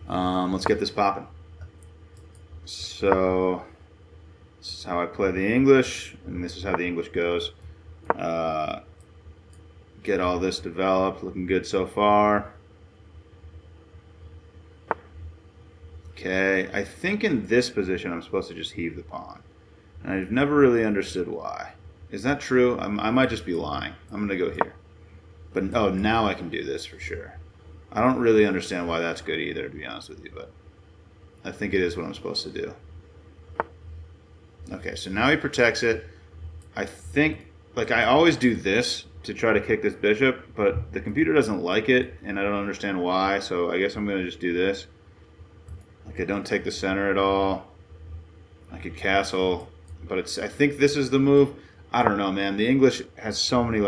Let's get this popping. So this is how I play the English, and this is how the English goes. Uh, get all this developed, looking good so far. Okay, I think in this position I'm supposed to just heave the pawn. And I've never really understood why. Is that true? I might just be lying. I'm going to go here. But oh, now I can do this for sure. I don't really understand why that's good either, to be honest with you, but I think it is what I'm supposed to do. Okay, so now he protects it. I think, like, I always do this to try to kick this bishop, but the computer doesn't like it, and I don't understand why, so I guess I'm going to just do this. Like, I don't take the center at all. I could castle, but I think this is the move. I don't know, man. The English has so many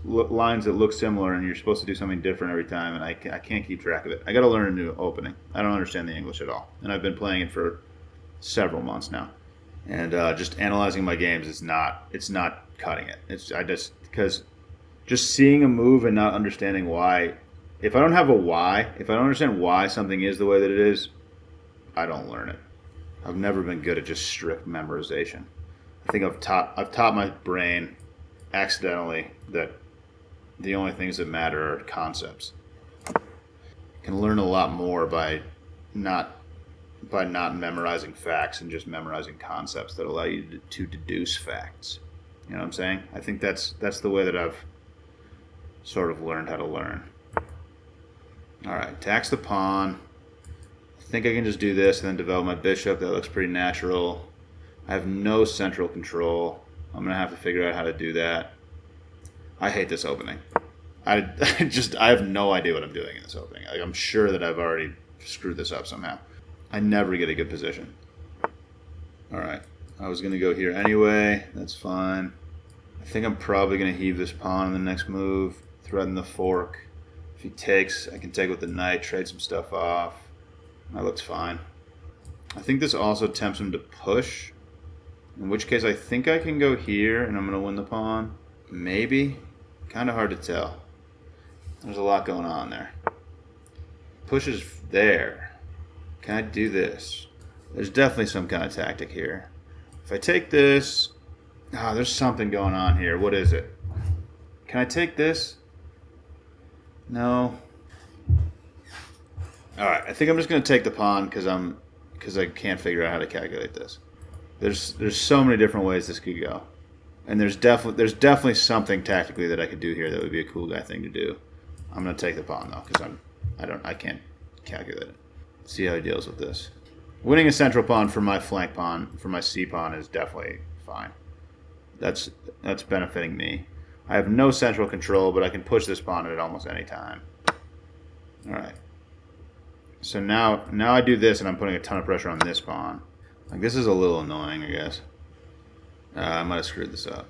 lines that look similar, and you're supposed to do something different every time, and I can't keep track of it. I got to learn a new opening. I don't understand the English at all, and I've been playing it for several months now, and just analyzing my games it's not cutting it. Because just seeing a move and not understanding why. If I don't have a why, if I don't understand why something is the way that it is, I don't learn it. I've never been good at just strict memorization. I think I've taught my brain accidentally that the only things that matter are concepts. You can learn a lot more by not memorizing facts and just memorizing concepts that allow you to deduce facts. You know what I'm saying? I think that's the way that I've sort of learned how to learn. All right, tax the pawn. I think I can just do this and then develop my bishop. That looks pretty natural. I have no central control. I'm gonna have to figure out how to do that. I hate this opening. I have no idea what I'm doing in this opening. Like, I'm sure that I've already screwed this up somehow. I never get a good position. All right, I was gonna go here anyway. That's fine. I think I'm probably gonna heave this pawn in the next move. Threaten the fork. If he takes, I can take with the knight, trade some stuff off. That looks fine. I think this also tempts him to push. In which case, I think I can go here and I'm going to win the pawn. Maybe. Kind of hard to tell. There's a lot going on there. Pushes there. Can I do this? There's definitely some kind of tactic here. If I take this... there's something going on here. What is it? Can I take this? No. Alright, I think I'm just going to take the pawn because I can't figure out how to calculate this. There's so many different ways this could go, and there's definitely something tactically that I could do here that would be a cool guy thing to do. I'm gonna take the pawn though because I can't calculate it. See how he deals with this. Winning a central pawn for my flank pawn, for my C pawn, is definitely fine. That's benefiting me. I have no central control, but I can push this pawn at almost any time. All right. So now I do this, and I'm putting a ton of pressure on this pawn. Like, this is a little annoying, I guess. I might have screwed this up.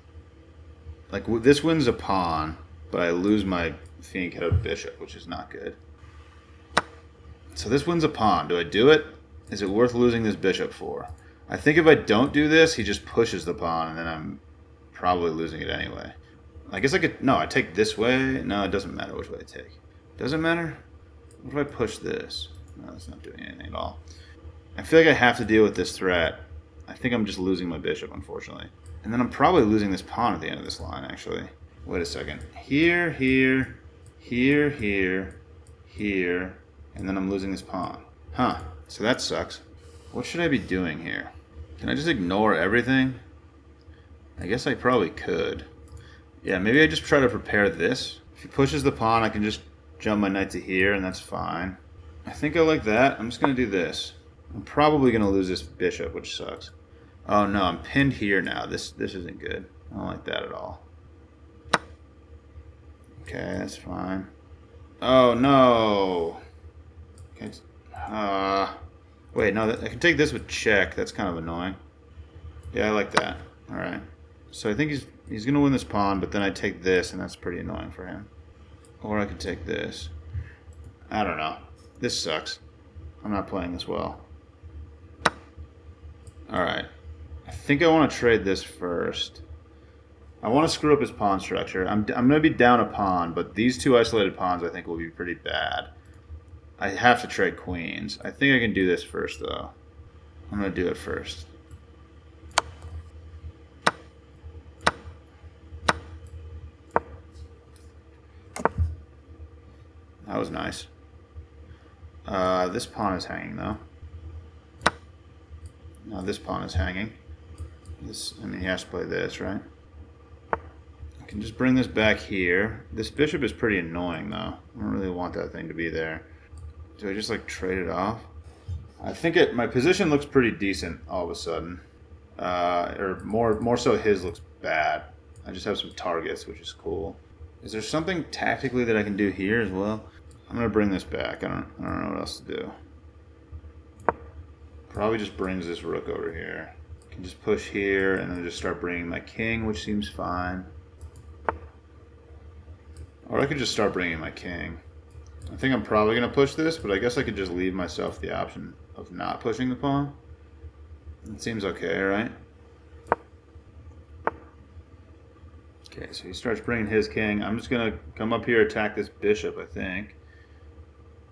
Like, this wins a pawn, but I lose my fianchetto bishop, which is not good. So this wins a pawn. Do I do it? Is it worth losing this bishop for? I think if I don't do this, he just pushes the pawn, and then I'm probably losing it anyway. I guess I could... No, I take this way. No, it doesn't matter which way I take. Does it matter? What if I push this? No, that's not doing anything at all. I feel like I have to deal with this threat. I think I'm just losing my bishop, unfortunately. And then I'm probably losing this pawn at the end of this line, actually. Wait a second. Here, here, here, here, here, and then I'm losing this pawn. Huh. So that sucks. What should I be doing here? Can I just ignore everything? I guess I probably could. Yeah, maybe I just try to prepare this. If he pushes the pawn, I can just jump my knight to here, and that's fine. I think I like that. I'm just going to do this. I'm probably going to lose this bishop, which sucks. Oh no, I'm pinned here now. This isn't good. I don't like that at all. Okay, that's fine. Oh no. Okay. Wait, no, I can take this with check. That's kind of annoying. Yeah, I like that. All right. So I think he's going to win this pawn, but then I take this, and that's pretty annoying for him. Or I could take this. I don't know. This sucks. I'm not playing this well. Alright. I think I want to trade this first. I want to screw up his pawn structure. I'm going to be down a pawn, but these two isolated pawns I think will be pretty bad. I have to trade queens. I think I can do this first, though. I'm going to do it first. That was nice. This pawn is hanging, though. No, this pawn is hanging. I mean, he has to play this, right? I can just bring this back here. This bishop is pretty annoying, though. I don't really want that thing to be there. Do I just, like, trade it off? I think my position looks pretty decent all of a sudden. Or more so his looks bad. I just have some targets, which is cool. Is there something tactically that I can do here as well? I'm going to bring this back. I don't know what else to do. Probably just brings this rook over here. Can just push here and then just start bringing my king, which seems fine. Or I could just start bringing my king. I think I'm probably going to push this, but I guess I could just leave myself the option of not pushing the pawn. It seems okay, right? Okay, so he starts bringing his king. I'm just going to come up here, attack this bishop, I think.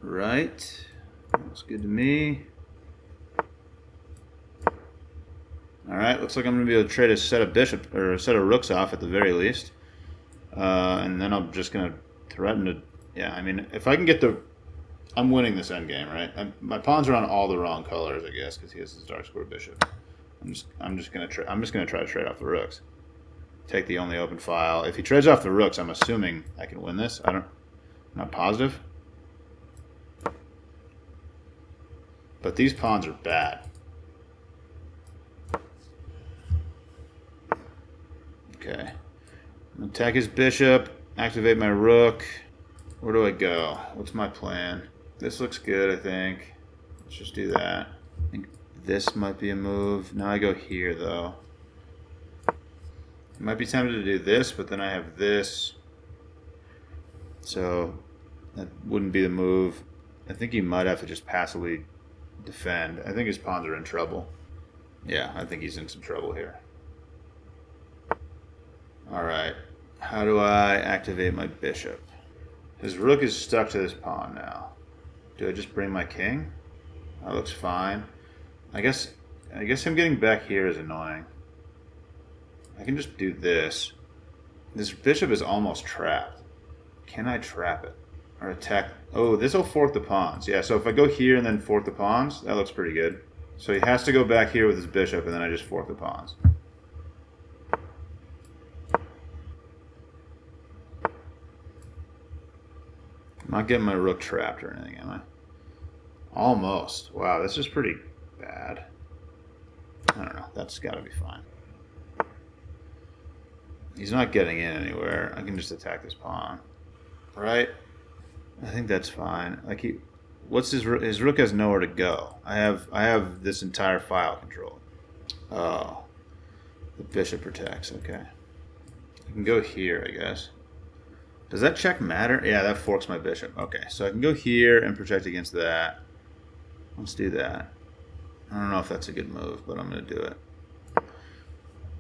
Right. Looks good to me. Alright, looks like I'm going to be able to trade a set of bishop, or a set of rooks off at the very least. And then I'm just going to threaten to... Yeah, I mean, if I can get the... I'm winning this endgame, right? My pawns are on all the wrong colors, I guess, because he has his dark square bishop. I'm just gonna try to trade off the rooks. Take the only open file. If he trades off the rooks, I'm assuming I can win this. I'm not positive. But these pawns are bad. Okay. Attack his bishop. Activate my rook. Where do I go? What's my plan? This looks good, I think. Let's just do that. I think this might be a move. Now I go here, though. I might be tempted to do this, but then I have this. So that wouldn't be the move. I think he might have to just passively defend. I think his pawns are in trouble. Yeah, I think he's in some trouble here. Alright. How do I activate my bishop? His rook is stuck to this pawn now. Do I just bring my king? That looks fine. I guess him getting back here is annoying. I can just do this. This bishop is almost trapped. Can I trap it? Or attack? Oh, this will fork the pawns. Yeah, so if I go here and then fork the pawns, that looks pretty good. So he has to go back here with his bishop, and then I just fork the pawns. I'm not getting my rook trapped or anything, am I? Almost. Wow, this is pretty bad. I don't know. That's got to be fine. He's not getting in anywhere. I can just attack this pawn. Right? I think that's fine. Like his rook has nowhere to go. I have this entire file controlled. Oh. The bishop protects. Okay. I can go here, I guess. Does that check matter? Yeah, that forks my bishop. Okay, so I can go here and protect against that. Let's do that. I don't know if that's a good move, but I'm going to do it.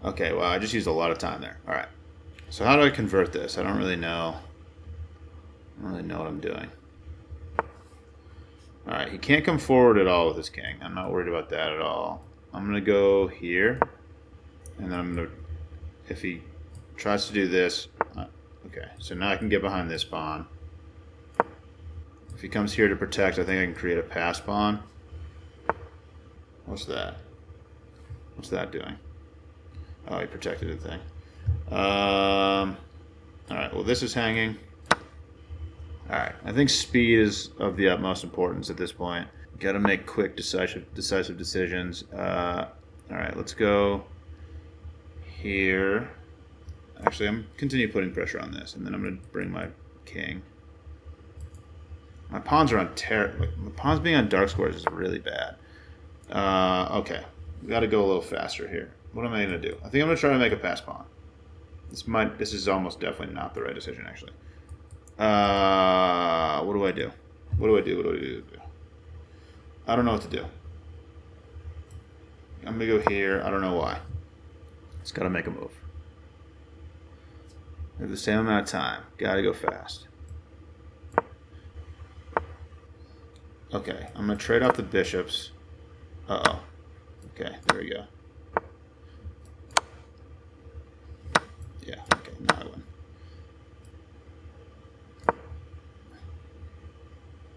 Okay, well, I just used a lot of time there. All right. So how do I convert this? I don't really know. I don't really know what I'm doing. All right, he can't come forward at all with his king. I'm not worried about that at all. I'm going to go here. And then I'm going to... If he tries to do this... Okay, so now I can get behind this pawn. If he comes here to protect, I think I can create a pass pawn. What's that? What's that doing? Oh, he protected the thing. Alright, well this is hanging. Alright, I think speed is of the utmost importance at this point. Gotta make quick, decisive decisions. Alright, let's go here. Actually, I'm continue putting pressure on this, and then I'm going to bring my king. My pawns are on my pawns being on dark squares is really bad. Okay, we got to go a little faster here. What am I going to do? I think I'm going to try to make a pass pawn. This is almost definitely not the right decision, actually. What do I do? What do I do? I don't know what to do. I'm going to go here. I don't know why. Just got to make a move. We have the same amount of time. Gotta go fast. Okay, I'm going to trade off the bishops. Uh-oh. Okay, there we go. Yeah, okay, now I win. I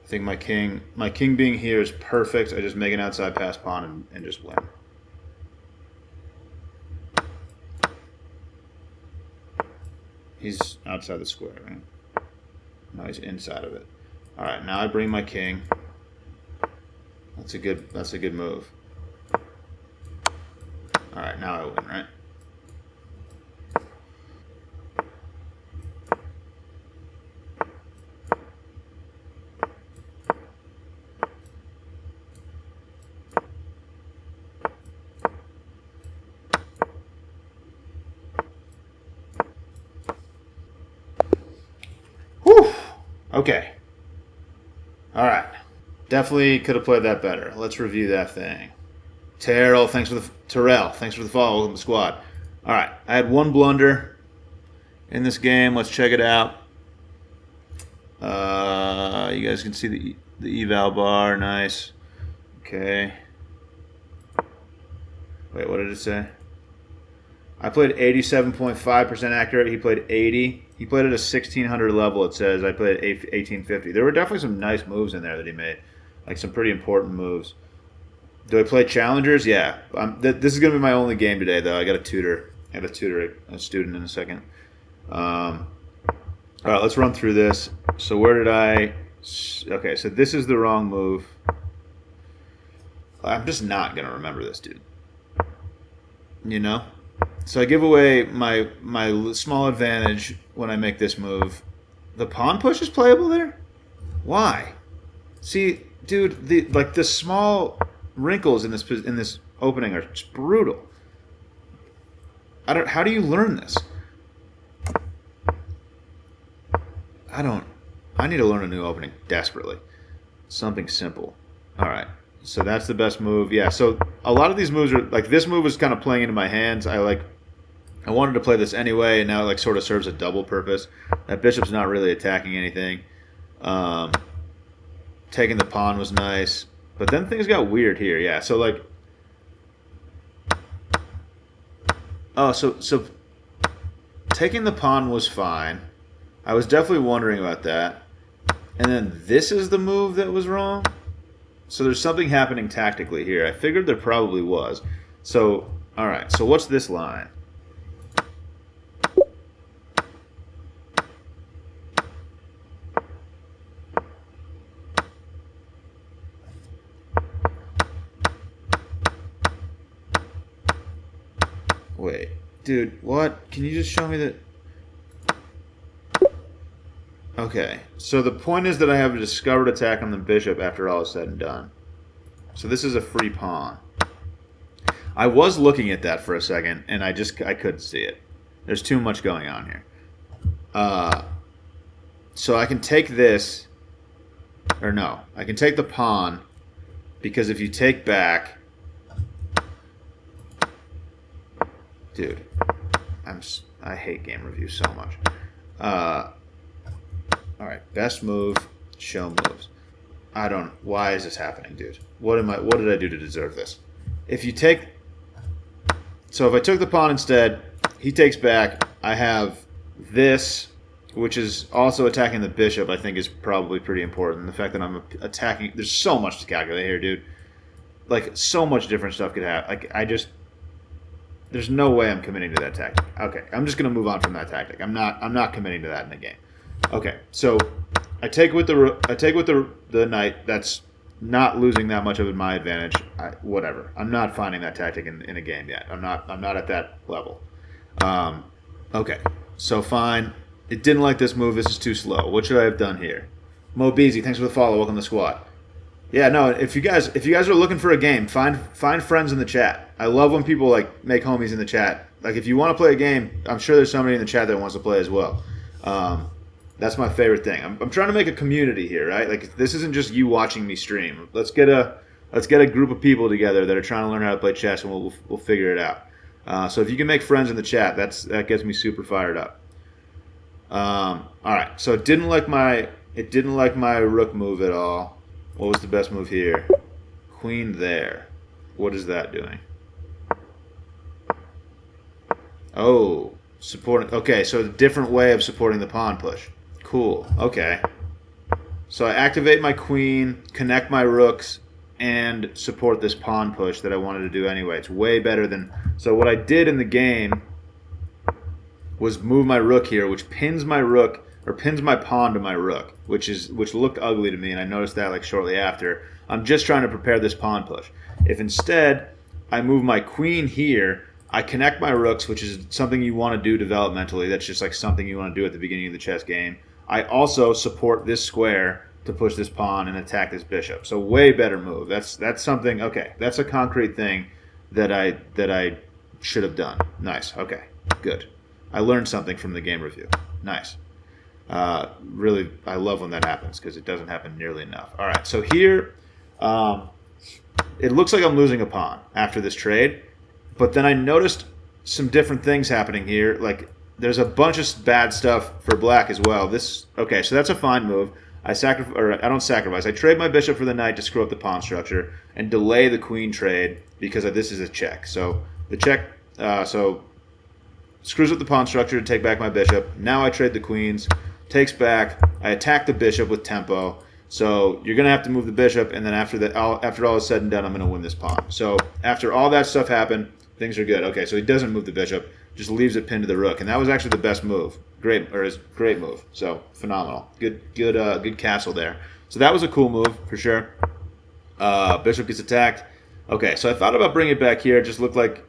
think my king being here is perfect. I just make an outside pass pawn and just win. He's outside the square, right? No, he's inside of it. All right, now I bring my king. That's a good move. All right, now I win, right? Whew. Okay. All right. Definitely could have played that better. Let's review that thing. Terrell, thanks for the follow. Welcome to the squad. All right, I had one blunder in this game. Let's check it out. You guys can see the eval bar. Nice. Okay. Wait, what did it say? I played 87.5% accurate. He played 80. He played at a 1600 level, it says. I played at 1850. There were definitely some nice moves in there that he made. Like some pretty important moves. Do I play challengers? Yeah. This is going to be my only game today, though. I got to tutor a student in a second. All right, let's run through this. So where did I... Okay, so this is the wrong move. I'm just not going to remember this, dude. You know? So I give away my small advantage when I make this move. The pawn push is playable there? Why? See, dude, the small wrinkles in this opening are just brutal. How do you learn this? I need to learn a new opening desperately. Something simple. All right. So that's the best move. Yeah, so a lot of these moves are like this move is kind of playing into my hands. I wanted to play this anyway, and now it like sort of serves a double purpose. That bishop's not really attacking anything. Taking the pawn was nice, but then things got weird here. Yeah, so like, so taking the pawn was fine. I was definitely wondering about that, and then this is the move that was wrong. So there's something happening tactically here. I figured there probably was. So all right. So what's this line? Wait, dude, what? Can you just show me that? Okay, so the point is that I have a discovered attack on the bishop after all is said and done. So this is a free pawn. I was looking at that for a second, and I couldn't see it. There's too much going on here. So I can take this, or no, I can take the pawn, because if you take back, dude, I hate game reviews so much. All right, best move, show moves. Why is this happening, dude? What did I do to deserve this? So if I took the pawn instead, he takes back. I have this, which is also attacking the bishop, I think is probably pretty important. The fact that I'm attacking, there's so much to calculate here, dude. Like, so much different stuff could happen. Like, there's no way I'm committing to that tactic. Okay, I'm just going to move on from that tactic. I'm not committing to that in the game. Okay, so I take with the knight. That's not losing that much of my advantage. Whatever. I'm not finding that tactic in a game yet. I'm not at that level. Okay, so fine. It didn't like this move. This is too slow. What should I have done here? Mo Beezy, thanks for the follow. Welcome to the squad. Yeah, no. If you guys are looking for a game, find friends in the chat. I love when people like make homies in the chat. Like if you want to play a game, I'm sure there's somebody in the chat that wants to play as well. That's my favorite thing. I'm trying to make a community here, right? Like this isn't just you watching me stream. Let's get a group of people together that are trying to learn how to play chess, and we'll figure it out. So if you can make friends in the chat, that gets me super fired up. All right. So it didn't like my rook move at all. What was the best move here? Queen there. What is that doing? Oh, supporting. Okay, so a different way of supporting the pawn push. Cool. Okay. So I activate my queen, connect my rooks, and support this pawn push that I wanted to do anyway. It's way better than... So what I did in the game was move my rook here, which pins my rook, or pins my pawn to my rook, which looked ugly to me, and I noticed that like shortly after. I'm just trying to prepare this pawn push. If instead I move my queen here, I connect my rooks, which is something you want to do developmentally. That's just like something you want to do at the beginning of the chess game. I also support this square to push this pawn and attack this bishop. So way better move. That's something. Okay, that's a concrete thing that I should have done. Nice. Okay, good. I learned something from the game review. Nice. Really, I love when that happens because it doesn't happen nearly enough. All right, so here, it looks like I'm losing a pawn after this trade, but then I noticed some different things happening here. Like there's a bunch of bad stuff for black as well. Okay, so that's a fine move. I don't sacrifice. I trade my bishop for the knight to screw up the pawn structure and delay the queen trade because this is a check. So the check, screws up the pawn structure to take back my bishop. Now I trade the queens, takes back. I attack the bishop with tempo. So you're going to have to move the bishop, and then after all is said and done, I'm going to win this pawn. So after all that stuff happened, things are good. Okay, so he doesn't move the bishop, just leaves it pinned to the rook, and that was actually the best move. Great move. So phenomenal. Good castle there. So that was a cool move for sure. Bishop gets attacked. Okay, so I thought about bringing it back here. It just looked like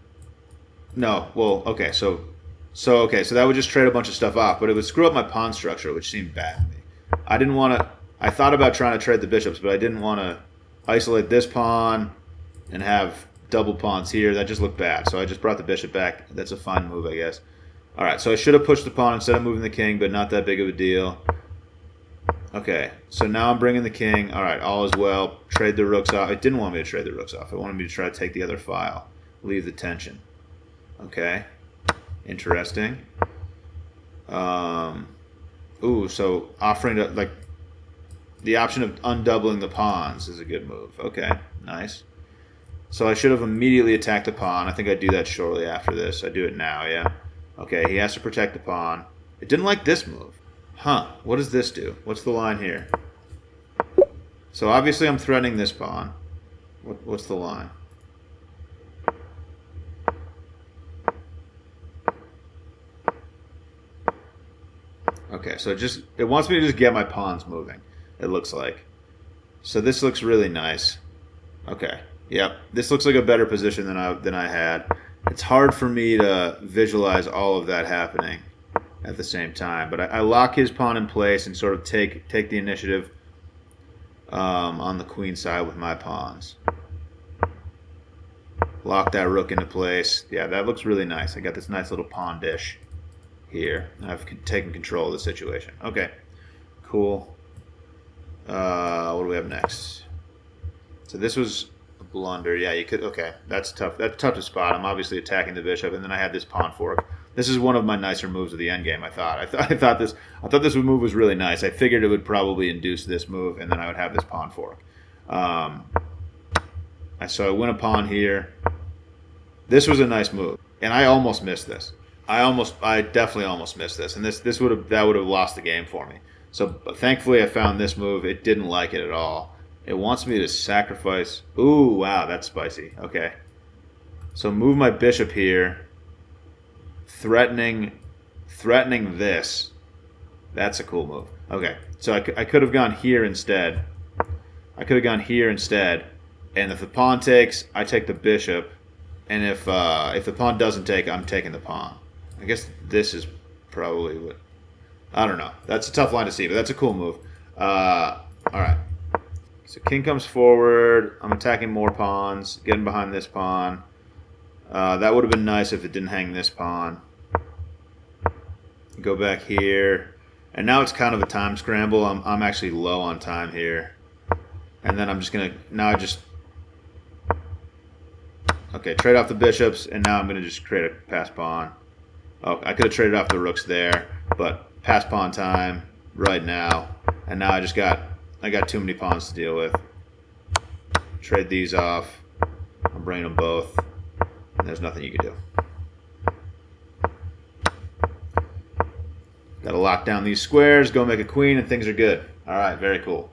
no. Well, okay, so that would just trade a bunch of stuff off, but it would screw up my pawn structure, which seemed bad to me. I didn't want to. I thought about trying to trade the bishops, but I didn't want to isolate this pawn and have double pawns here. That just looked bad. So I just brought the bishop back. That's a fine move, I guess. All right, so I should have pushed the pawn instead of moving the king, but not that big of a deal. Okay, so now I'm bringing the king. All right, all is well. Trade the rooks off. It didn't want me to trade the rooks off. It wanted me to try to take the other file. Leave the tension. Okay, interesting. Ooh, so offering to, like, the option of undoubling the pawns is a good move. Okay, nice. So I should have immediately attacked the pawn. I think I do that shortly after this. I do it now, yeah. Okay, he has to protect the pawn. It didn't like this move. Huh, what does this do? What's the line here? So obviously I'm threatening this pawn. What's the line? Okay, so it wants me to just get my pawns moving, it looks like. So this looks really nice. Okay, yep. This looks like a better position than I had. It's hard for me to visualize all of that happening at the same time, but I lock his pawn in place and sort of take the initiative on the queen side with my pawns. Lock that rook into place. Yeah, that looks really nice. I got this nice little pawn dish here. I've taken control of the situation. Okay, cool. What do we have next? So this was a blunder. Yeah, you could. Okay, that's tough. That's tough to spot. I'm obviously attacking the bishop, and then I had this pawn fork. This is one of my nicer moves of the endgame. I thought this move was really nice. I figured it would probably induce this move, and then I would have this pawn fork. So I win a pawn here. This was a nice move, and I almost missed this. I definitely almost missed this, and that would have lost the game for me. So thankfully I found this move. It didn't like it at all. It wants me to sacrifice. Ooh, wow, that's spicy. Okay. So move my bishop here, threatening this. That's a cool move. Okay, so I could have gone here instead. And if the pawn takes, I take the bishop, and if the pawn doesn't take, I'm taking the pawn. I guess this is probably what... I don't know. That's a tough line to see, but that's a cool move. All right. So king comes forward. I'm attacking more pawns, getting behind this pawn. That would have been nice if it didn't hang this pawn. Go back here. And now it's kind of a time scramble. I'm actually low on time here. And then I'm just going to... Okay, trade off the bishops, and now I'm going to just create a pass pawn. Oh, I could have traded off the rooks there, but pass pawn time right now. And now I got too many pawns to deal with. trade these off. I'm bringing them both, and there's nothing you can do. Got to lock down these squares, go make a queen, and things are good. All right, very cool.